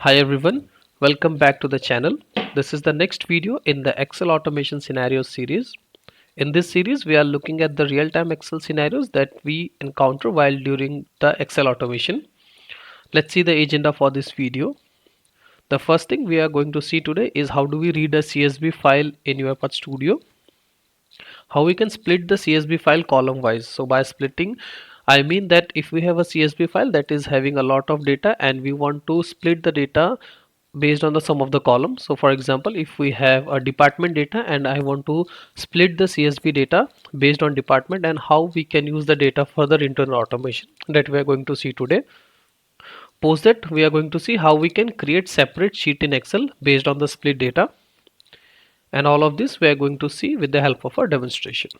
Hi everyone, welcome back to the channel. This is the next video in the Excel automation scenarios series. In this series, we are looking at the real-time Excel scenarios that we encounter while during the Excel automation. Let's see the agenda for this video. The first thing we are going to see today is how do we read a CSV file in UiPath Studio. How we can split the CSV file column wise. So by splitting, I mean that if we have a CSV file that is having a lot of data and we want to split the data based on the sum of the columns. So for example, if we have a department data and I want to split the CSV data based on department, and how we can use the data further internal automation, that we are going to see today. Post that, we are going to see how we can create separate sheet in Excel based on the split data, and all of this we are going to see with the help of a demonstration.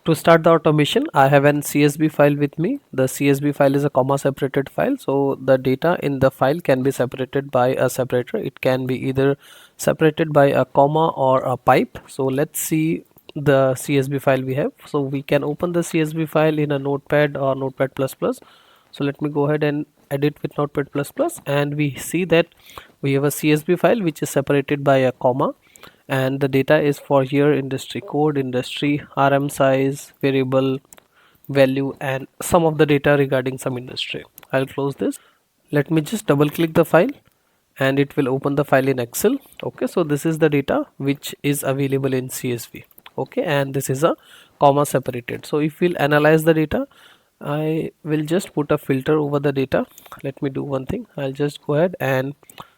To start the automation, I have an CSV file with me. The CSV file is a comma separated file, so the data in the file can be separated by a separator. It can be either separated by a comma or a pipe. So let's see the CSV file we have. So we can open the CSV file in a notepad or notepad++. So let me go ahead and edit with notepad++, and we see that we have a CSV file which is separated by a comma, and the data is for here industry code, industry, RM size, variable, value, and some of the data regarding some industry. I'll close this. Let me just double click the file and it will open the file in Excel. Okay, so this is the data which is available in CSV. Okay, and this is a comma separated. So if we'll analyze the data, I will just put a filter over the data. Let me do one thing. I'll just go ahead and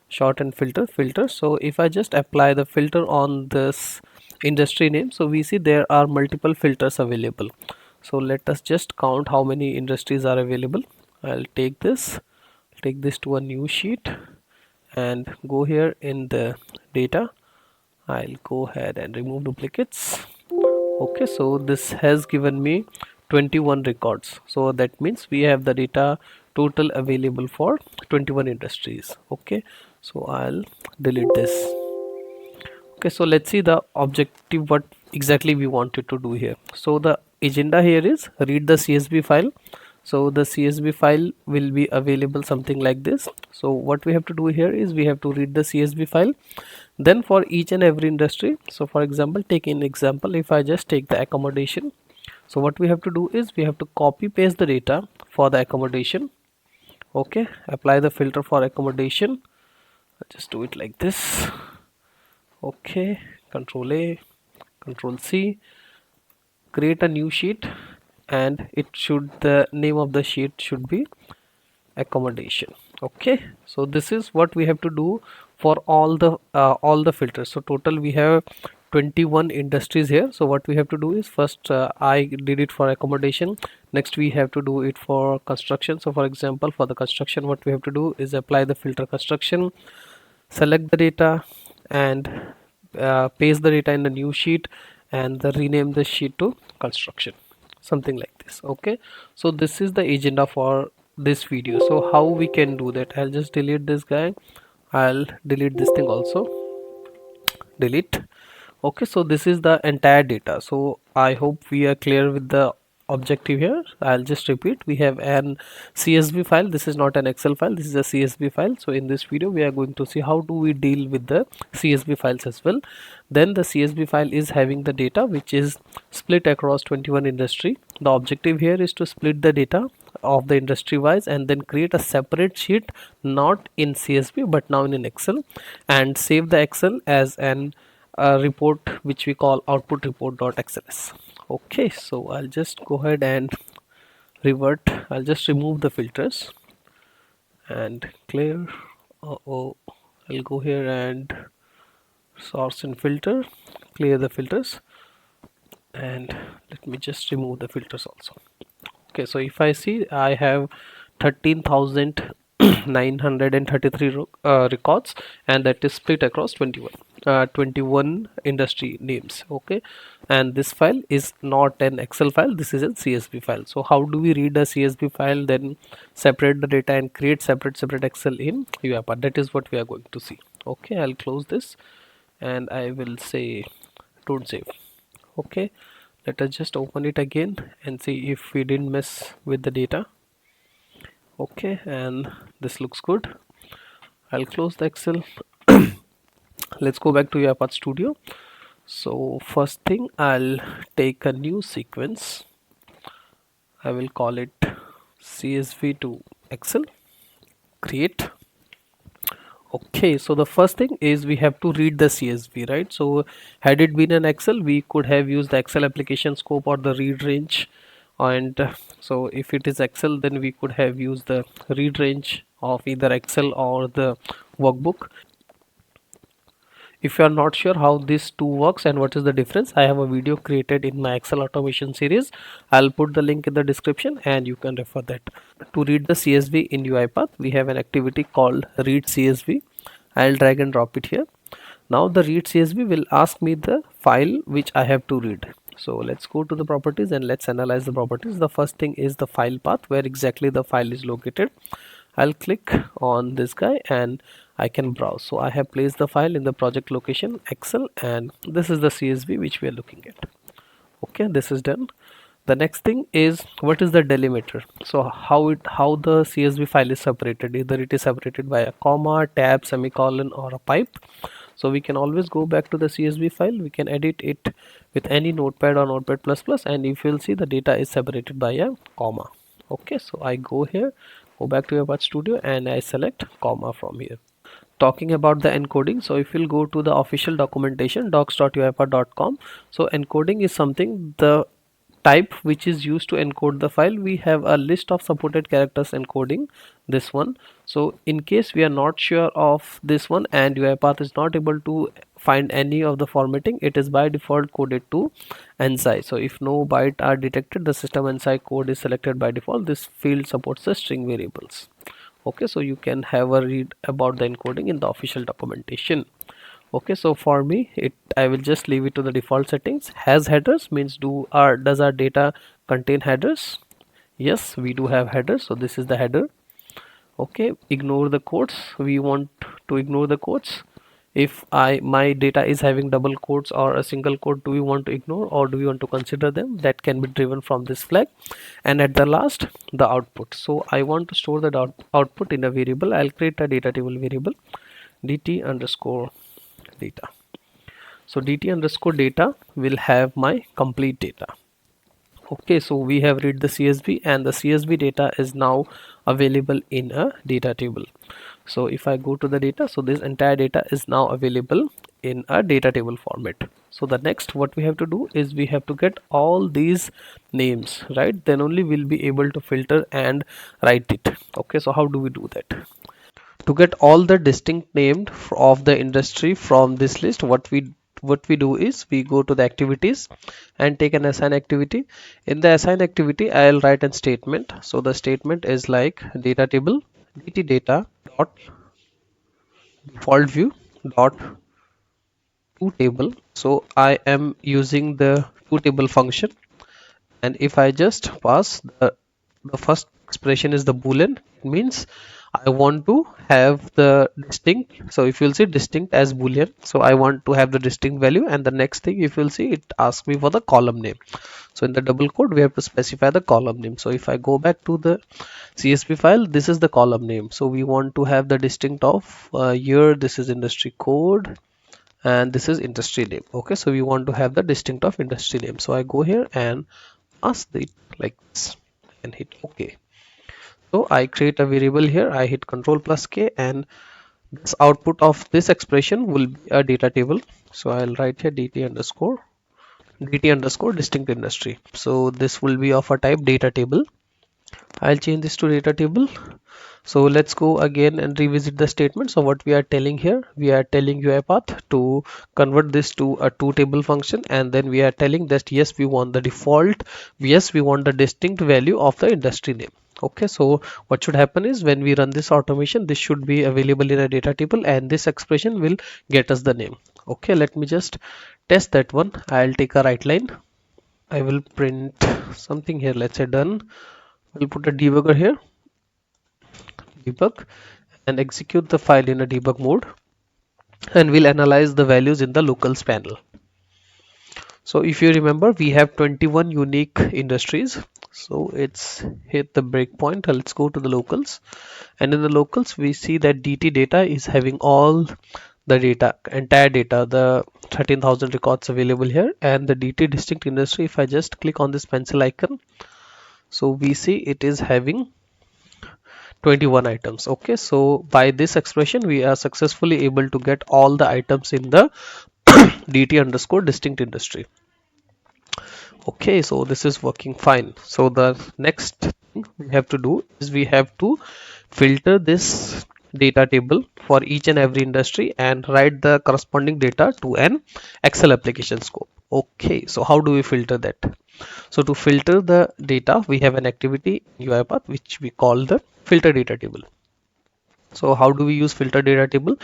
short and filter. So if I just apply the filter on this industry name, so we see there are multiple filters available. So let us just count how many industries are available. I'll take this to a new sheet and go here in the data. I'll go ahead and remove duplicates. Okay, so this has given me 21 records. So that means we have the data total available for 21 industries. Okay, so I'll delete this. Okay, so let's see the objective, what exactly we wanted to do here. So the agenda here is read the CSV file. So the CSV file will be available something like this. So what we have to do here is we have to read the CSV file. Then for each and every industry, so for example, take an example, if I just take the accommodation, so what we have to do is we have to copy paste the data for the accommodation. Okay, apply the filter for accommodation. I'll just do it like this. Okay, control A, control C, create a new sheet, and the name of the sheet should be accommodation. Okay, so this is what we have to do for all the filters. So total we have 21 industries here. So what we have to do is first, I did it for accommodation. Next we have to do it for construction. So for example, for the construction, what we have to do is apply the filter construction, select the data, and paste the data in the new sheet, and rename the sheet to construction, something like this. Okay, so this is the agenda for this video. So how we can do that? I'll just delete this guy. I'll delete this thing also. Delete. Okay, so this is the entire data. So I hope we are clear with the objective here. I'll just repeat, we have an CSV file. This is not an Excel file, this is a CSV file. So in this video we are going to see how do we deal with the CSV files as well. Then the CSV file is having the data which is split across 21 industry. The objective here is to split the data of the industry wise and then create a separate sheet, not in CSV but now in Excel, and save the Excel as an report which we call output report.xls. Okay, so I'll just go ahead and revert. I'll just remove the filters and clear. I'll go here and source and filter, clear the filters, and let me just remove the filters also. Okay, so if I see, I have 13,933 records, and that is split across 21 industry names. Okay, and this file is not an Excel file, this is a CSV file. So how do we read a CSV file, then separate the data and create separate Excel in UiPath? That is what we are going to see. Okay, I'll close this and I will say don't save. Okay, let us just open it again and see if we didn't mess with the data. Okay, and this looks good. I'll close the Excel. Let's go back to UiPath Studio. So first thing, I'll take a new sequence. I will call it CSV to Excel. Create. Okay, so the first thing is we have to read the CSV, right? So had it been an Excel, we could have used the Excel application scope or the read range. And so if it is Excel, then we could have used the read range of either Excel or the workbook. If you are not sure how this two works and what is the difference, I have a video created in my Excel automation series. I'll put the link in the description and you can refer that. To read the CSV in UiPath, we have an activity called read CSV. I'll drag and drop it here. Now the read CSV will ask me the file which I have to read. So let's go to the properties and let's analyze the properties. The first thing is the file path, where exactly the file is located. I'll click on this guy and I can browse. So I have placed the file in the project location Excel, and this is the CSV which we are looking at. Okay, this is done. The next thing is, what is the delimiter? So how the CSV file is separated, either it is separated by a comma, tab, semicolon, or a pipe. So we can always go back to the CSV file. We can edit it with any notepad or notepad plus plus, and if you'll see, the data is separated by a comma. Okay, so I go here, go back to UiPath Studio, and I select comma from here. Talking about the encoding, so if you'll go to the official documentation docs.uipath.com, so encoding is something, the type which is used to encode the file. We have a list of supported characters encoding this one. So in case we are not sure of this one and UiPath is not able to find any of the formatting, it is by default coded to ANSI. So if no byte are detected, the system ANSI code is selected by default. This field supports the string variables. Okay, so you can have a read about the encoding in the official documentation. Okay, so for me, I will just leave it to the default settings. Has headers means does our data contain headers? Yes, we do have headers, so this is the header. Okay, ignore the quotes. We want to ignore the quotes. If my data is having double quotes or a single quote, do we want to ignore or do we want to consider them? That can be driven from this flag. And at the last, the output. So I want to store the output in a variable. I'll create a data table variable, dt underscore data. So dt underscore data will have my complete data. Okay, so we have read the CSV and the CSV data is now available in a data table. So if I go to the data, so this entire data is now available in a data table format. So the next what we have to do is we have to get all these names, right? Then only we'll be able to filter and write it. Okay, so how do we do that? To get all the distinct named of the industry from this list, what we do is we go to the activities and take an assign activity. In the assign activity, I'll write a statement. So the statement is like data table dt data dot default view dot to table. So I am using the to table function, and if I just pass the first expression is the boolean, it means I want to have the distinct. So if you'll see distinct as boolean, so I want to have the distinct value, and the next thing if you'll see, it asks me for the column name. So in the double quote we have to specify the column name. So if I go back to the CSV file, this is the column name. So we want to have the distinct of year, this is industry code, and this is industry name. Okay, so we want to have the distinct of industry name. So I go here and ask it like this and hit OK. So I create a variable here. I hit Control plus K, and this output of this expression will be a data table. So I'll write here dt underscore distinct industry. So this will be of a type data table. I'll change this to data table. So let's go again and revisit the statement. So what we are telling here, we are telling UiPath to convert this to a two table function, and then we are telling that yes, we want the default, yes, we want the distinct value of the industry name. Okay, so what should happen is when we run this automation, this should be available in a data table and this expression will get us the name. Okay, let me just test that one. I'll take a write line. I will print something here. Let's say done. We'll put a debugger here, debug, and execute the file in a debug mode, and we'll analyze the values in the locals panel. So if you remember, we have 21 unique industries. so it's hit the breakpoint. Let's go to the locals, and in the locals we see that DT data is having all the data, entire data, the 13,000 records available here, and the DT distinct industry, if I just click on this pencil icon, so we see it is having 21 items. Okay, so by this expression we are successfully able to get all the items in the DT underscore distinct industry. Okay, so this is working fine. So the next thing we have to do is we have to filter this data table for each and every industry and write the corresponding data to an Excel application scope. Okay, so how do we filter that? So to filter the data, we have an activity in UiPath which we call the filter data table. So how do we use filter data table?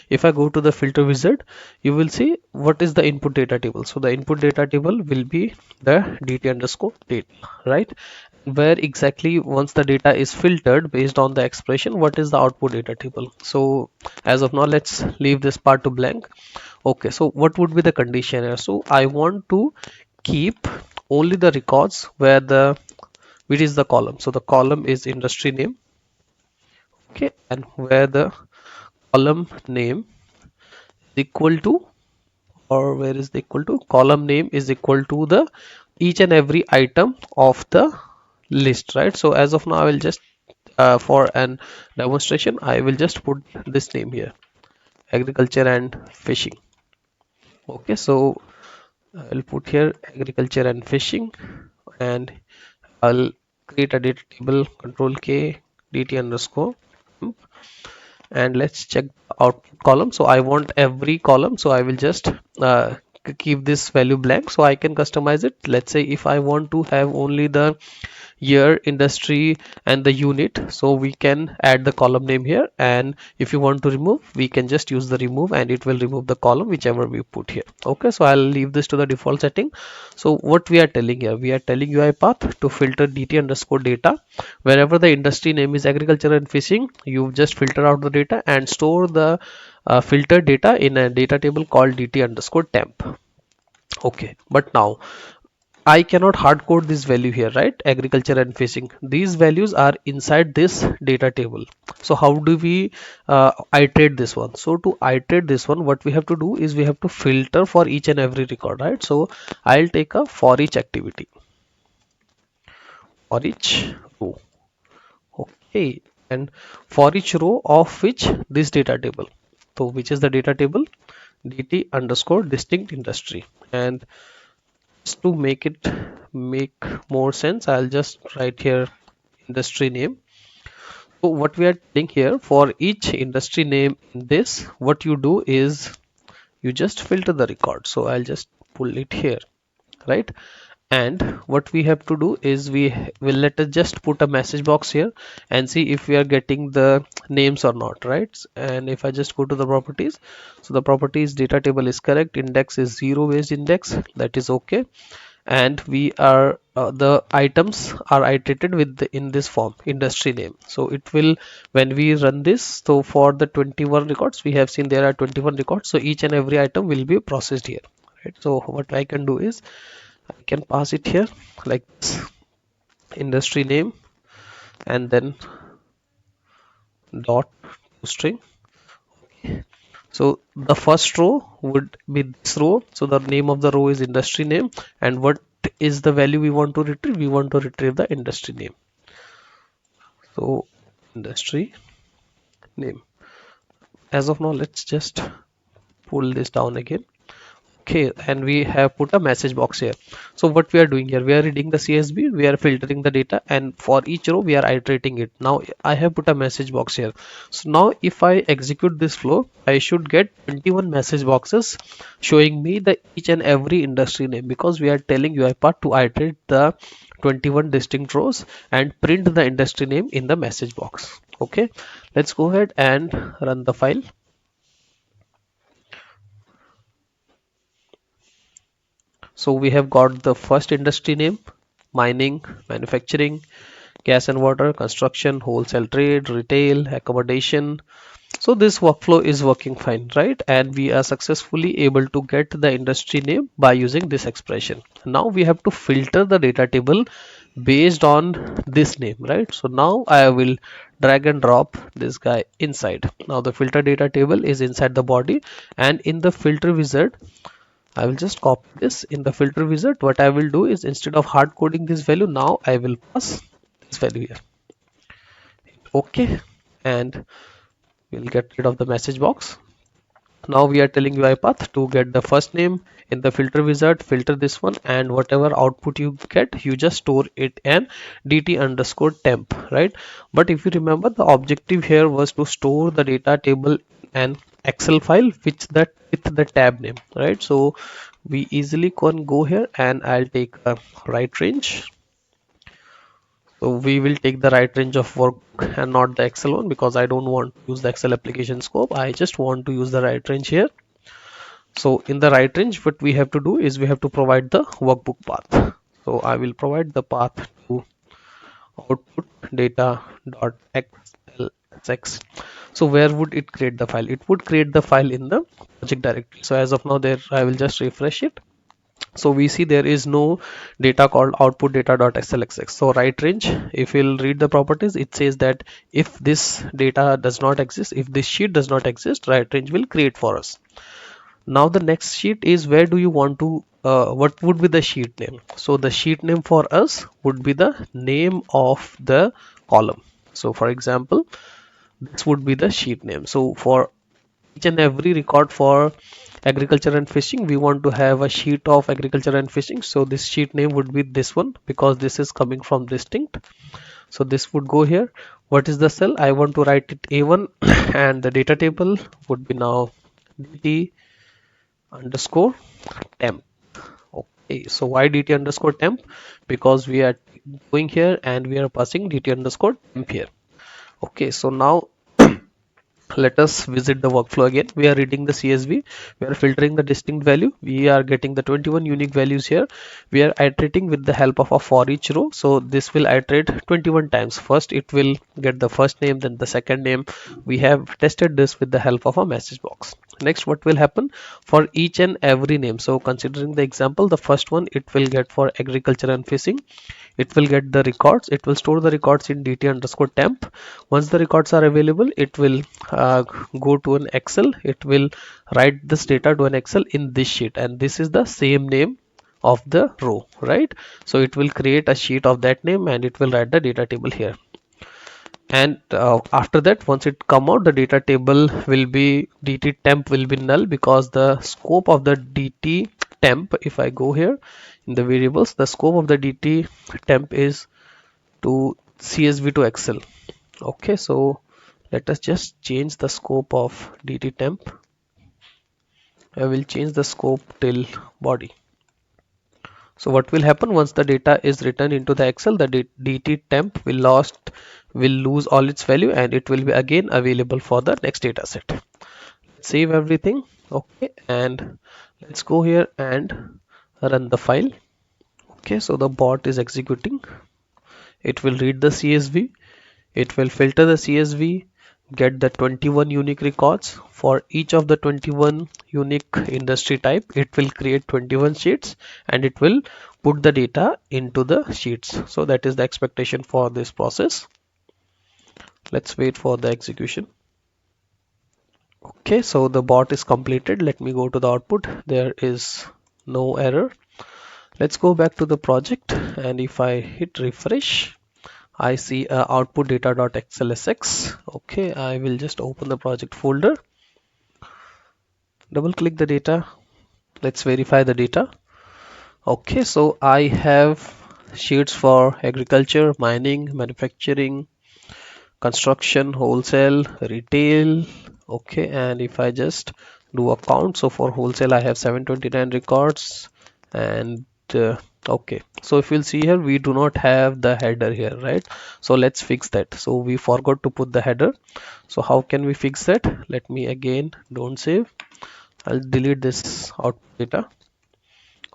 If I go to the filter wizard, you will see what is the input data table. So the input data table will be the DT underscore data, right? Where exactly once the data is filtered based on the expression, what is the output data table? So as of now, let's leave this part to blank. Okay, so what would be the condition here? So I want to keep only the records where the which is the column. So the column is industry name. Okay, and where the column name is equal to, or where is the equal to, column name is equal to the each and every item of the list, right? So as of now I will just for an demonstration I will just put this name here, agriculture and fishing. Okay, so I'll put here agriculture and fishing, and I'll create a data table, control K, DT underscore, and let's check the output column. So I want every column, so I will just keep this value blank so I can customize it. Let's say if I want to have only the year, industry and the unit, so we can add the column name here, and if you want to remove, we can just use the remove and it will remove the column whichever we put here. Okay, so I'll leave this to the default setting. So what we are telling here, we are telling UiPath to filter DT underscore data wherever the industry name is agriculture and fishing. You just filter out the data and store the filtered data in a data table called DT underscore temp. Okay, but now I cannot hard code this value here, right? Agriculture and fishing. These values are inside this data table. So how do we iterate this one? So to iterate this one, what we have to do is we have to filter for each and every record, right? So I'll take a for each activity, for each row. Okay, and for each row of which this data table. So which is the data table? DT underscore distinct industry. And to make it make more sense, I'll just write here industry name. So what we are doing here, for each industry name in this, what you do is you just filter the record. So I'll just pull it here, right? And what we have to do is we will let us just put a message box here and see if we are getting the names or not, right? And if I just go to the properties, so the properties data table is correct, index is 0 based index, that is okay, and we are the items are iterated with in this form industry name. So it will, when we run this, so for the 21 records we have seen there are 21 records, so each and every item will be processed here, right? So what I can do is I can pass it here like this, industry name and then dot string. So the first row would be this row. So the name of the row is industry name, and what is the value we want to retrieve? We want to retrieve the industry name. So industry name. As of now, let's just pull this down again. Okay, and we have put a message box here. So what we are doing here, we are reading the CSV, we are filtering the data, and for each row we are iterating it. Now I have put a message box here. So now if I execute this flow, I should get 21 message boxes showing me the each and every industry name, because we are telling UiPath to iterate the 21 distinct rows and print the industry name in the message box. Okay, let's go ahead and run the file. So we have got the first industry name, mining, manufacturing, gas and water, construction, wholesale trade, retail, accommodation, So this workflow is working fine, right? And we are successfully able to get the industry name by using this expression. Now we have to filter the data table based on this name, right? So now I will drag and drop this guy inside. Now the filter data table is inside the body, and in the filter wizard I will just copy this. In the filter wizard, what I will do is, instead of hard coding this value, now I will pass this value here. Okay, and we'll get rid of the message box. Now we are telling UiPath to get the first name in the filter wizard, filter this one, and whatever output you get, you just store it in dt underscore temp, right? But if you remember, the objective here was to store the data table and Excel file which that with the tab name, right? So we easily can go here, and I'll take a right range. So we will take the right range of work and not the Excel one, because I don't want to use the Excel application scope. I just want to use the right range here. So in the right range, what we have to do is we have to provide the workbook path. So I will provide the path to output data dot xlsx. So where would it create the file? It would create the file in the project directory. So as of now, there I will just refresh it. So we see there is no data called output data.xlsx. So right range, if you'll read the properties, it says that if this data does not exist, if this sheet does not exist, right range will create for us. Now the next sheet is, where do you want to what would be the sheet name? So the sheet name for us would be the name of the column. So for example, this would be the sheet name. So for each and every record for agriculture and fishing, we want to have a sheet of agriculture and fishing. So this sheet name would be this one, because this is coming from distinct. So this would go here. What is the cell? I want to write it A1 and the data table would be now dt underscore temp. Okay, so why dt underscore temp? Because we are going here and we are passing dt underscore temp here. Okay, so now let us visit the workflow again. We are reading the CSV, we are filtering the distinct value, we are getting the 21 unique values here, we are iterating with the help of a for each row. So this will iterate 21 times. First it will get the first name, then the second name. We have tested this with the help of a message box. Next, what will happen for each and every name? So considering the example, the first one, it will get for agriculture and fishing, it will get the records, it will store the records in dt underscore temp. Once the records are available, it will go to an Excel, it will write this data to an Excel in this sheet, and this is the same name of the row, right? So it will create a sheet of that name and it will write the data table here. And after that, once it come out, the data table will be dt temp will be null, because the scope of the dt temp, if I go here in the variables, the scope of the dt temp is to CSV to Excel. Okay, so let us just change the scope of dt temp. I will change the scope till body. So what will happen once the data is written into the Excel, the dt temp will lose all its value, and it will be again available for the next data set. Save everything. Okay, and let's go here and run the file. Okay, so the bot is executing. It will read the CSV, it will filter the CSV, get the 21 unique records. For each of the 21 unique industry type, it will create 21 sheets and it will put the data into the sheets. So that is the expectation for this process. Let's wait for the execution. Okay, so the bot is completed. Let me go to the output. There is no error. Let's go back to the project, and if I hit refresh, I see output data.xlsx. Okay, I will just open the project folder, double click the data. Let's verify the data. Okay, so I have sheets for agriculture, mining, manufacturing, construction, wholesale, retail. Okay, and if I just do a count, so for wholesale I have 729 records, and okay, so if you'll see here, we do not have the header here, right? So let's fix that. So we forgot to put the header. So how can we fix that? Let me again, don't save, I'll delete this output data.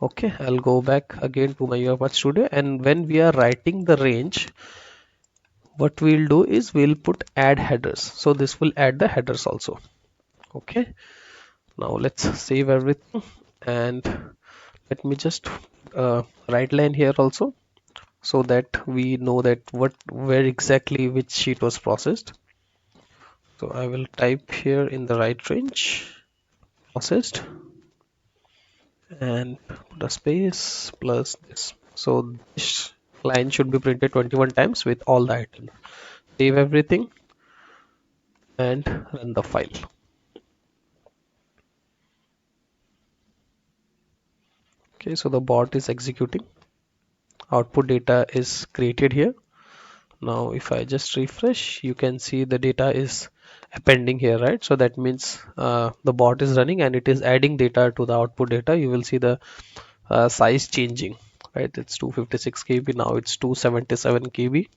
Okay, I'll go back again to my UiPath Studio, and when we are writing the range, what we'll do is we'll put add headers, so this will add the headers also. Okay, now let's save everything, and let me just write line here also, so that we know that where exactly which sheet was processed. So I will type here in the right range processed and put a space plus this. So this line should be printed 21 times with all the items. Save everything and run the file. Okay, so the bot is executing. Output data is created here. Now if I just refresh, you can see the data is appending here, right? So that means the bot is running and it is adding data to the output data. You will see the size changing, right? It's 256 KB, now it's 277 KB,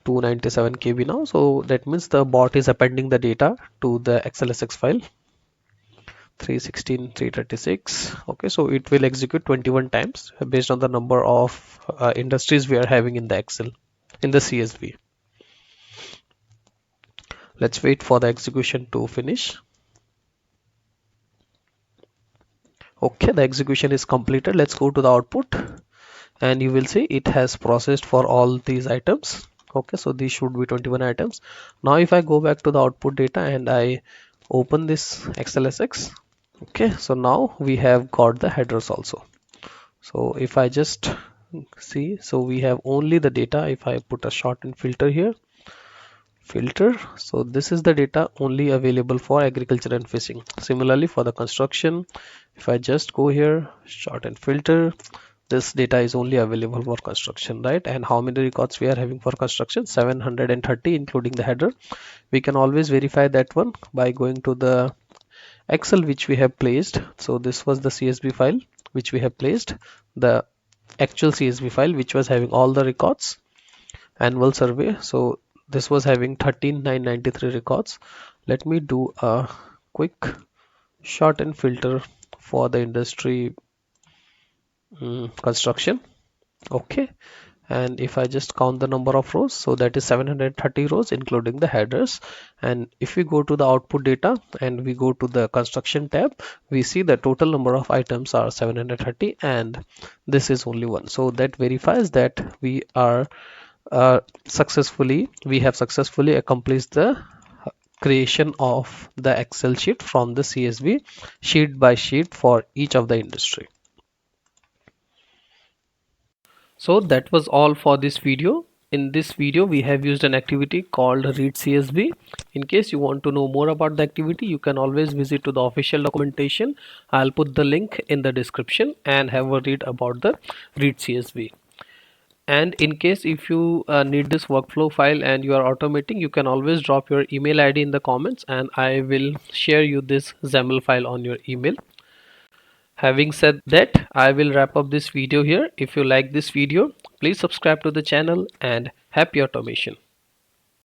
297 KB now. So that means the bot is appending the data to the XLSX file 316 336. Okay, so it will execute 21 times based on the number of industries we are having in the Excel, in the CSV. Let's wait for the execution to finish. Okay, the execution is completed. Let's go to the output and you will see it has processed for all these items. Okay, so these should be 21 items. Now if I go back to the output data and I open this XLSX, okay, so now we have got the headers also. So if I just see, so we have only the data. If I put a shorten filter here, filter, so this is the data only available for agriculture and fishing. Similarly for the construction, if I just go here, shorten filter, this data is only available for construction, right? And how many records we are having for construction? 730 including the header. We can always verify that one by going to the Excel which we have placed. So this was the CSV file which we have placed, the actual CSV file which was having all the records, annual survey. So this was having 13,993 records. Let me do a quick shorten filter for the industry construction. Okay, and if I just count the number of rows, so that is 730 rows including the headers. And if we go to the output data and we go to the construction tab, we see the total number of items are 730 and this is only one. So that verifies that we are we have successfully accomplished the creation of the Excel sheet from the CSV sheet by sheet for each of the industry. So that was all for this video. In this video we have used an activity called read CSV. In case you want to know more about the activity, you can always visit to the official documentation. I'll put the link in the description and have a read about the read CSV. And in case if you need this workflow file and you are automating, you can always drop your email ID in the comments and I will share you this XAML file on your email. Having said that, I will wrap up this video here. If you like this video, please subscribe to the channel and happy automation.